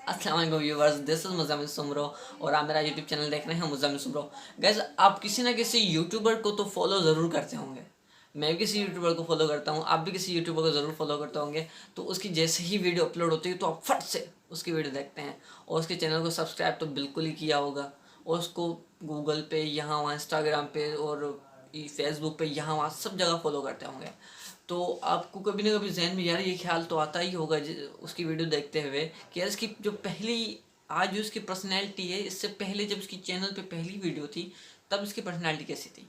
अस्सलाम वालेकुम viewers, this is Muzammil Soomro और आप मेरा यूट्यूब चैनल देख रहे हैं मुज़म्मिल सुमरो। गाइस, आप किसी ना किसी यूट्यूबर को तो फॉलो ज़रूर करते होंगे। मैं भी किसी यूट्यूबर को फॉलो करता हूँ, आप भी किसी यूट्यूबर को ज़रूर फॉलो करते होंगे। तो उसकी जैसे ही वीडियो अपलोड होती है तो आप फट से उसकी वीडियो देखते हैं और उसके चैनल को सब्सक्राइब तो बिल्कुल ही किया होगा और उसको गूगल पे, यहाँ वहाँ, इंस्टाग्राम पे और फेसबुक पे, यहाँ वहाँ सब जगह फॉलो करते होंगे। तो आपको कभी ना कभी जहन में यार ये ख्याल तो आता ही होगा उसकी वीडियो देखते हुए कि यार इसकी जो पहली आज जो इसकी पर्सनैलिटी है, इससे पहले जब इसकी चैनल पे पहली वीडियो थी तब इसकी पर्सनैलिटी कैसी थी।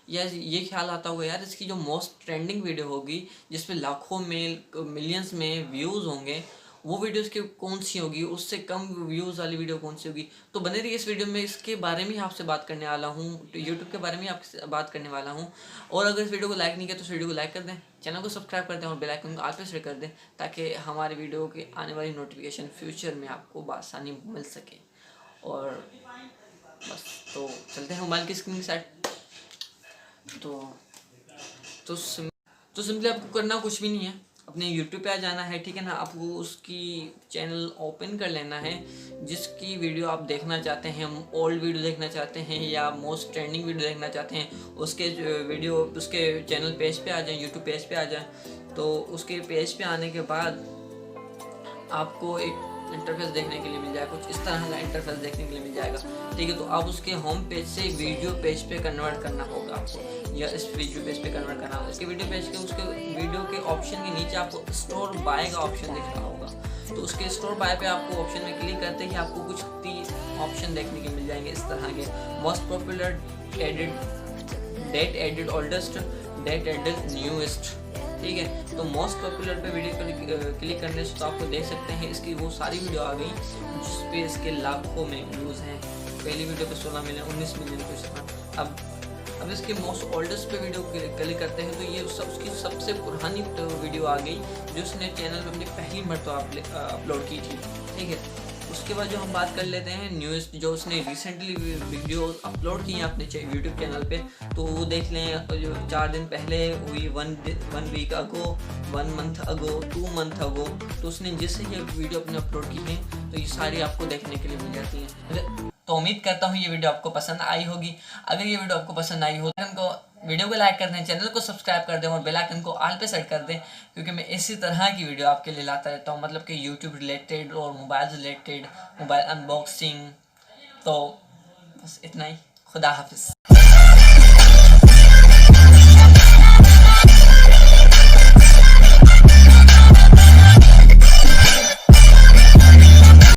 या ये ख्याल आता होगा यार इसकी जो मोस्ट ट्रेंडिंग वीडियो होगी जिसमें लाखों में मिलियंस में व्यूज़ होंगे, वो वीडियो इसकी कौन सी होगी, उससे कम व्यूज़ वाली वीडियो कौन सी होगी। तो बने रहिए इस वीडियो में, इसके बारे में ही आपसे बात करने वाला हूँ, यूट्यूब के बारे में आपसे बात करने वाला हूँ। और अगर इस वीडियो को लाइक नहीं किया तो इस वीडियो को लाइक कर दें, चैनल को सब्सक्राइब कर दें और बेल आइकन को ऑल पे सेट कर दें ताकि हमारे वीडियो के आने वाली नोटिफिकेशन फ्यूचर में आपको बआसानी मिल सके। और बस तो चलते हैं मोबाइल की स्क्रीन के साइड। तो तो सिंपली आपको करना कुछ भी नहीं है, अपने यूट्यूब पे आ जाना है, ठीक है ना। आपको उसकी चैनल ओपन कर लेना है जिसकी वीडियो आप देखना चाहते हैं, ओल्ड वीडियो देखना चाहते हैं या मोस्ट ट्रेंडिंग वीडियो देखना चाहते हैं, उसके वीडियो उसके चैनल पेज पे आ जाएं, यूट्यूब पेज पे आ जाएं। तो उसके पेज पे आने के बाद आपको एक इंटरफेस देखने के लिए मिल जाएगा, कुछ इस तरह का इंटरफेस देखने के लिए मिल जाएगा, ठीक है। तो आप उसके होम पेज से वीडियो पेज पे कन्वर्ट करना होगा आपको, या इस वीडियो पेज पे कन्वर्ट करना होगा। इसके वीडियो पेज के उसके वीडियो के ऑप्शन के नीचे आपको स्टोर बाय का ऑप्शन दिख रहा होगा। तो उसके स्टोर बाय पे आपको ऑप्शन में क्लिक करते ही आपको कुछ 30 ऑप्शन देखने के मिल जाएंगे इस तरह के। Most popular, date added, oldest, date added, newest, ठीक है। तो मोस्ट पॉपुलर पे वीडियो क्लिक करने से तो आपको देख सकते हैं इसकी वो सारी वीडियो आ गई जिस पे इसके लाखों में व्यूज़ हैं। पहली वीडियो पे 16 मिलियन, 19 मिलियन कुछ। अब इसके मोस्ट ओल्डेस्ट पे वीडियो क्लिक करते हैं तो ये उसकी सबसे पुरानी वीडियो आ गई जो उसने चैनल पे अपनी पहली मरतबा अपलोड की थी, ठीक है। उसके बाद जो हम बात कर लेते हैं न्यूज़, जो उसने रिसेंटली वीडियो अपलोड की है अपने यूट्यूब चैनल पे, तो वो देख लें जो 4 दिन पहले हुई, one week ago, 1 month ago, 2 month ago. तो उसने जिससे ये वीडियो अपने अपलोड की है तो ये सारी आपको देखने के लिए मिल जाती हैं। तो उम्मीद करता हूँ ये वीडियो आपको पसंद आई होगी। अगर ये वीडियो आपको पसंद आई हो तो वीडियो को लाइक कर दें, चैनल को सब्सक्राइब कर दें और बेल आइकन को ऑल पे सेट कर दें, क्योंकि मैं इसी तरह की वीडियो आपके लिए लाता रहता हूँ, मतलब कि यूट्यूब रिलेटेड और मोबाइल रिलेटेड, मोबाइल अनबॉक्सिंग। तो बस इतना ही। खुदा हाफिज़।